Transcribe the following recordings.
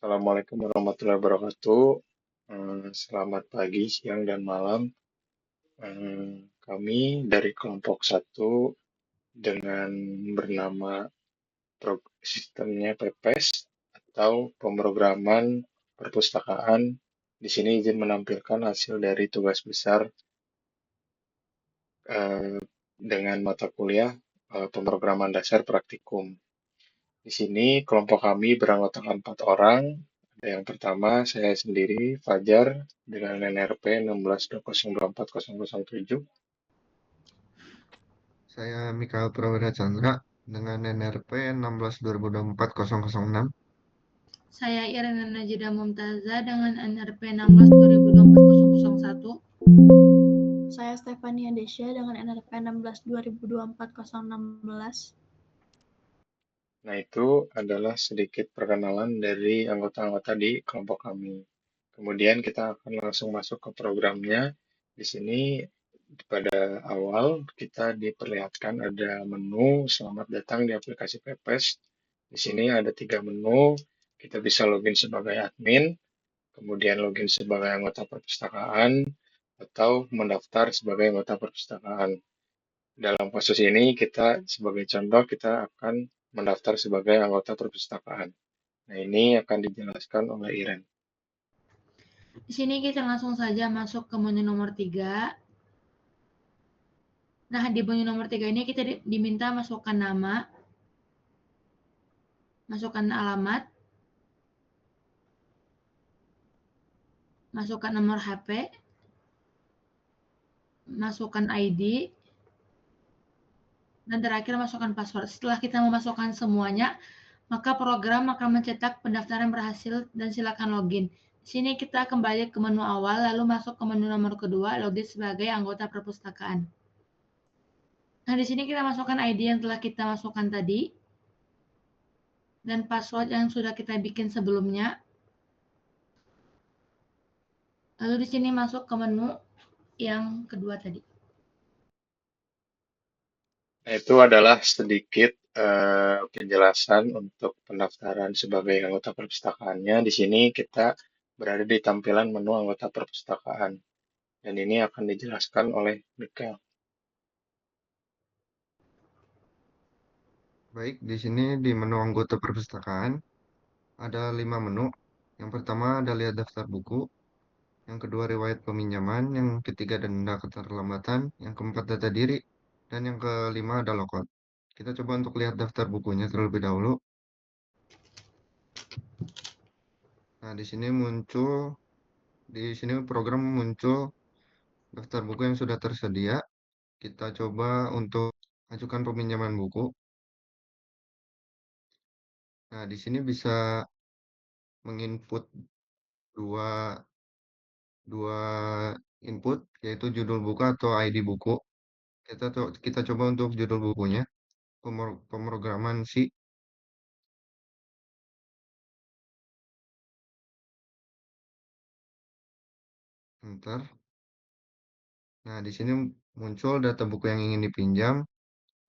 Assalamualaikum warahmatullahi wabarakatuh. Selamat pagi, siang, dan malam. Kami dari kelompok satu dengan bernama sistemnya PEPES atau pemrograman perpustakaan. Di sini izin menampilkan hasil dari tugas besar eh, dengan mata kuliah pemrograman dasar praktikum. Di sini kelompok kami beranggotakan 4 orang. Ada yang pertama, saya sendiri, Fajar, dengan NRP 1620240007. Saya Mikael Prawira Chandra dengan NRP 16/2024-006. Saya Irena Najida Mumtaza dengan NRP 16/2024-001. Saya Stefania Desya dengan NRP 16/2024-016. Nah, itu adalah sedikit perkenalan dari anggota-anggota di kelompok kami. Kemudian kita akan langsung masuk ke programnya. Di sini pada awal kita diperlihatkan ada menu "Selamat datang di aplikasi Pepes". Di sini ada 3 menu. Kita bisa login sebagai admin, kemudian login sebagai anggota perpustakaan, atau mendaftar sebagai anggota perpustakaan. Dalam kasus ini kita sebagai contoh kita akan mendaftar sebagai anggota perpustakaan. Nah, ini akan dijelaskan oleh Iren. Di sini kita langsung saja masuk ke menu nomor 3. Nah, di menu nomor 3 ini kita diminta masukkan nama, masukkan alamat, masukkan nomor HP, masukkan ID, dan terakhir masukkan password. Setelah kita memasukkan semuanya, maka program akan mencetak pendaftaran berhasil dan silakan login. Di sini kita kembali ke menu awal, lalu masuk ke menu nomor kedua, login sebagai anggota perpustakaan. Nah, di sini kita masukkan ID yang telah kita masukkan tadi, dan password yang sudah kita bikin sebelumnya. Lalu di sini masuk ke menu yang kedua tadi. Nah, itu adalah sedikit penjelasan untuk pendaftaran sebagai anggota perpustakaannya. Di sini kita berada di tampilan menu anggota perpustakaan. Dan ini akan dijelaskan oleh Mikael. Baik, di sini di menu anggota perpustakaan ada 5 menu. Yang pertama ada lihat daftar buku, yang kedua riwayat peminjaman, yang ketiga denda keterlambatan, yang keempat data diri, dan yang kelima ada logout. Kita coba untuk lihat daftar bukunya terlebih dahulu. Nah, di sini program muncul daftar buku yang sudah tersedia. Kita coba untuk ajukan peminjaman buku. Nah, di sini bisa menginput dua, dua input, yaitu judul buku atau ID buku. Kita coba untuk judul bukunya, pemrograman C. Enter. Nah, di sini muncul data buku yang ingin dipinjam.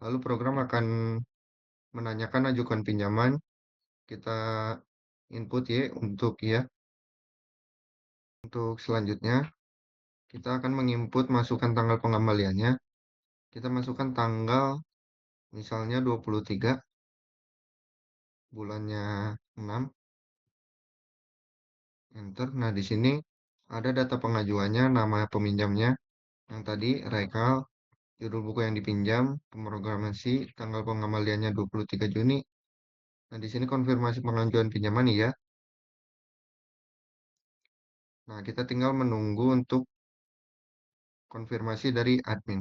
Lalu program akan menanyakan ajukan pinjaman. Kita input Y untuk ya. Untuk selanjutnya, kita akan menginput masukkan tanggal pengembaliannya. Kita masukkan tanggal misalnya 23, bulannya 6, enter. Nah, di sini ada data pengajuannya, nama peminjamnya, yang tadi Rekal, judul buku yang dipinjam, pemrograman C, tanggal pengembaliannya 23 Juni. Nah, di sini konfirmasi pengajuan pinjaman iya. Nah, kita tinggal menunggu untuk konfirmasi dari admin.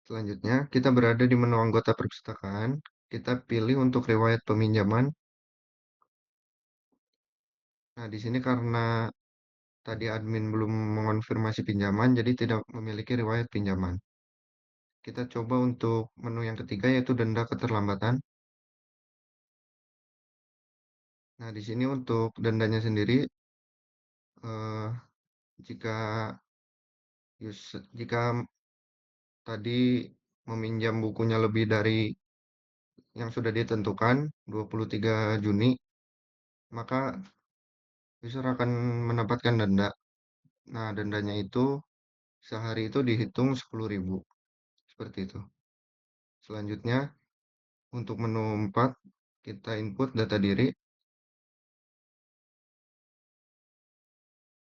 Selanjutnya, kita berada di menu anggota perpustakaan. Kita pilih untuk riwayat peminjaman. Nah, di sini karena tadi admin belum mengonfirmasi pinjaman, jadi tidak memiliki riwayat pinjaman. Kita coba untuk menu yang ketiga, yaitu denda keterlambatan. Nah, di sini untuk dendanya sendiri, eh, jika tadi meminjam bukunya lebih dari yang sudah ditentukan 23 Juni, maka user akan mendapatkan denda. Nah, dendanya itu sehari itu dihitung 10.000. Seperti itu. Selanjutnya, untuk menu 4, kita input data diri.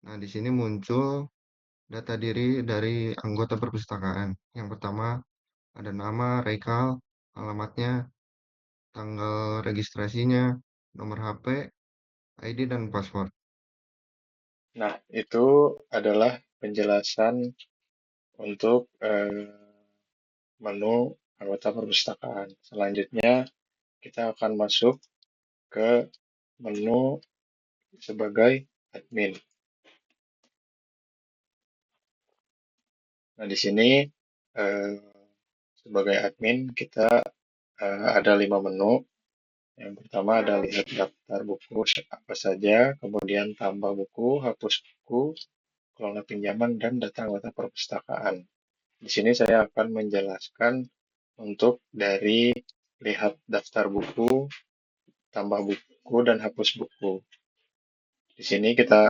Nah, di sini muncul data diri dari anggota perpustakaan. Yang pertama, ada nama, rekal, alamatnya, tanggal registrasinya, nomor HP, ID, dan password. Nah, itu adalah penjelasan untuk menu anggota perpustakaan. Selanjutnya, kita akan masuk ke menu sebagai admin. Nah, di sini sebagai admin kita ada 5 menu. Yang pertama ada lihat daftar buku apa saja, kemudian tambah buku, hapus buku, kelola pinjaman, dan data anggota perpustakaan. Di sini saya akan menjelaskan untuk dari lihat daftar buku, tambah buku, dan hapus buku. Di sini kita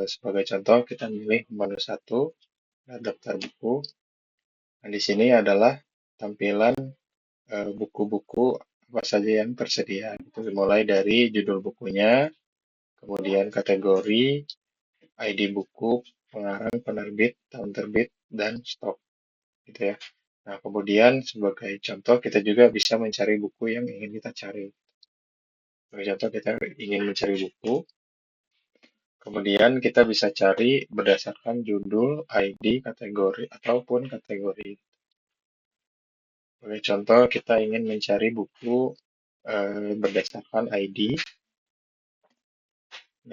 sebagai contoh kita pilih menu 1, daftar buku. Nah, di sini adalah tampilan buku-buku apa saja yang tersedia. Itu mulai dari judul bukunya, kemudian kategori, ID buku, pengarang, penerbit, tahun terbit, dan stok. Gitu ya. Nah, kemudian sebagai contoh kita juga bisa mencari buku yang ingin kita cari. Sebagai contoh kita ingin mencari buku, kemudian kita bisa cari berdasarkan judul, ID, kategori, ataupun kategori. Sebagai contoh kita ingin mencari buku berdasarkan ID.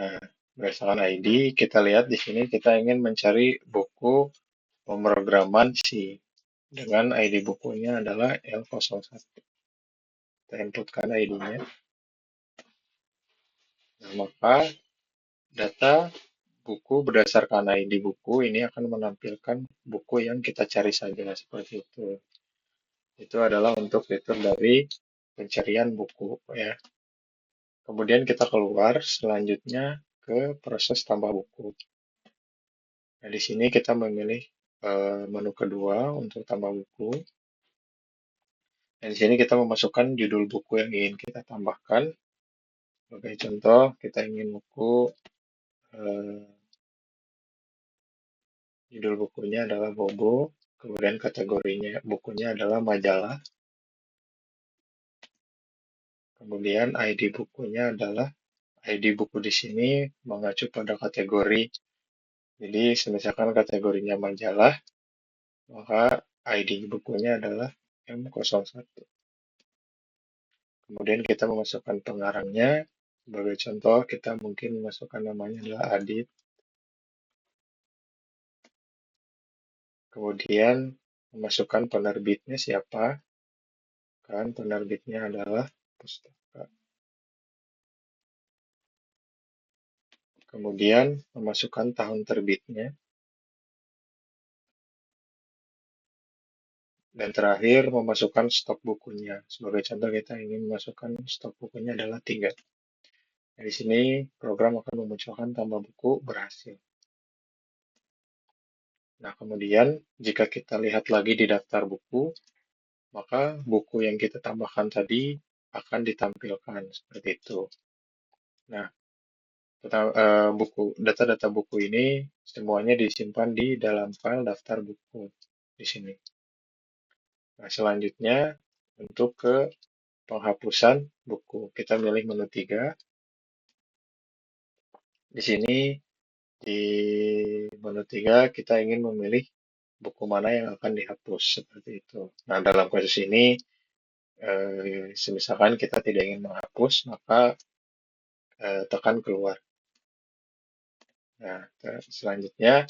Nah, berdasarkan ID, kita lihat di sini kita ingin mencari buku pemrograman C dengan ID bukunya adalah L01. Kita inputkan ID-nya. Nah, maka data buku berdasarkan ID buku ini akan menampilkan buku yang kita cari saja seperti itu. Itu adalah untuk fitur dari pencarian buku ya. Kemudian kita keluar selanjutnya ke proses tambah buku. Nah, di sini kita memilih menu kedua untuk tambah buku. Dan di sini kita memasukkan judul buku yang ingin kita tambahkan. Sebagai contoh, kita ingin buku judul bukunya adalah Bobo, kemudian kategorinya bukunya adalah majalah. Kemudian ID bukunya adalah ID buku di sini mengacu pada kategori. Jadi, misalkan kategorinya majalah, maka ID bukunya adalah M01. Kemudian kita memasukkan pengarangnya. Sebagai contoh, kita mungkin memasukkan namanya adalah Adit. Kemudian memasukkan penerbitnya siapa. Kan penerbitnya adalah pustaka. Kemudian memasukkan tahun terbitnya. Dan terakhir memasukkan stok bukunya. Sebagai contoh kita ingin memasukkan stok bukunya adalah 3. Nah, di sini program akan memunculkan tambah buku berhasil. Nah, kemudian jika kita lihat lagi di daftar buku, maka buku yang kita tambahkan tadi akan ditampilkan seperti itu. Nah, data-data buku ini semuanya disimpan di dalam file daftar buku di sini. Nah, selanjutnya untuk ke penghapusan buku, kita pilih menu 3. Di sini di menu 3 kita ingin memilih buku mana yang akan dihapus seperti itu. Nah, dalam kasus ini misalkan kita tidak ingin menghapus, maka tekan keluar. Nah, selanjutnya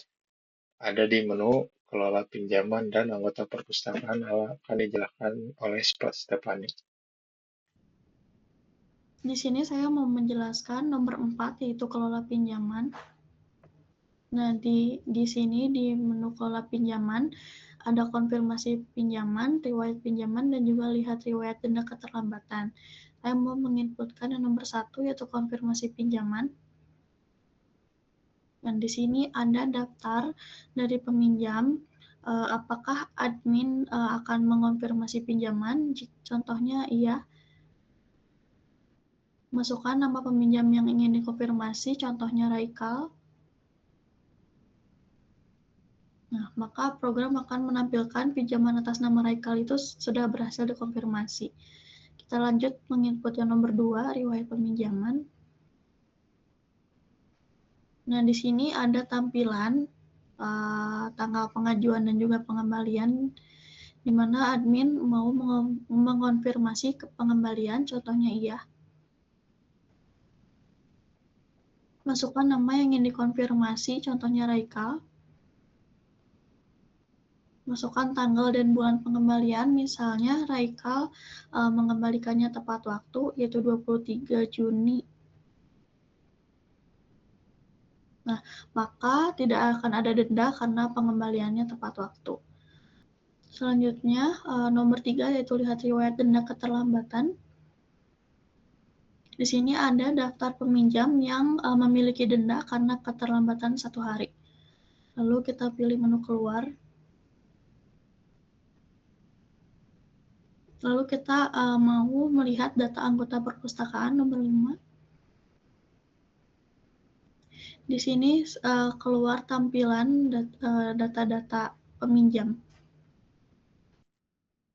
ada di menu kelola pinjaman dan anggota perpustakaan akan dijelaskan oleh Stephanie. Di sini saya mau menjelaskan nomor 4 yaitu kelola pinjaman. Nah, di sini di menu kelola pinjaman ada konfirmasi pinjaman, riwayat pinjaman, dan juga lihat riwayat denda keterlambatan. Saya mau menginputkan yang nomor 1 yaitu konfirmasi pinjaman. Dan di sini ada daftar dari peminjam. Apakah admin akan mengonfirmasi pinjaman? Contohnya iya. Masukkan nama peminjam yang ingin dikonfirmasi, contohnya Raikal. Nah, maka program akan menampilkan pinjaman atas nama Raikal itu sudah berhasil dikonfirmasi. Kita lanjut menginput yang nomor 2, riwayat peminjaman. Nah, di sini ada tampilan tanggal pengajuan dan juga pengembalian, di mana admin mau mengonfirmasi ke pengembalian, contohnya iya. Masukkan nama yang ingin dikonfirmasi, contohnya Raikal. Masukkan tanggal dan bulan pengembalian, misalnya Raikal mengembalikannya tepat waktu, yaitu 23 Juni. Nah, maka tidak akan ada denda karena pengembaliannya tepat waktu. Selanjutnya, nomor 3 yaitu lihat riwayat denda keterlambatan. Di sini ada daftar peminjam yang memiliki denda karena keterlambatan 1 hari. Lalu kita pilih menu keluar. Lalu kita mau melihat data anggota perpustakaan nomor 5. Di sini keluar tampilan data-data peminjam.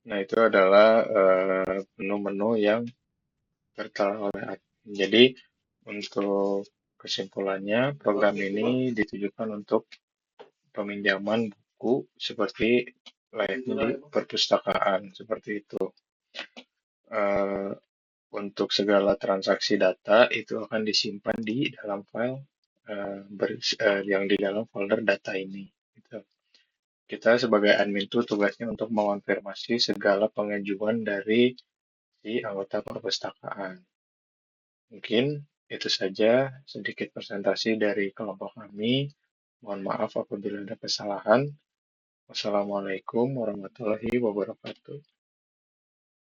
Nah, itu adalah menu-menu yang tertera oleh admin. Jadi, untuk kesimpulannya, program ini ditujukan untuk peminjaman buku seperti layaknya di perpustakaan, seperti itu. Untuk segala transaksi data itu akan disimpan di dalam file yang di dalam folder data ini. Gitu. Kita sebagai admin itu tugasnya untuk mengonfirmasi segala pengajuan dari si anggota perpustakaan. Mungkin itu saja sedikit presentasi dari kelompok kami. Mohon maaf apabila ada kesalahan. Wassalamualaikum warahmatullahi wabarakatuh.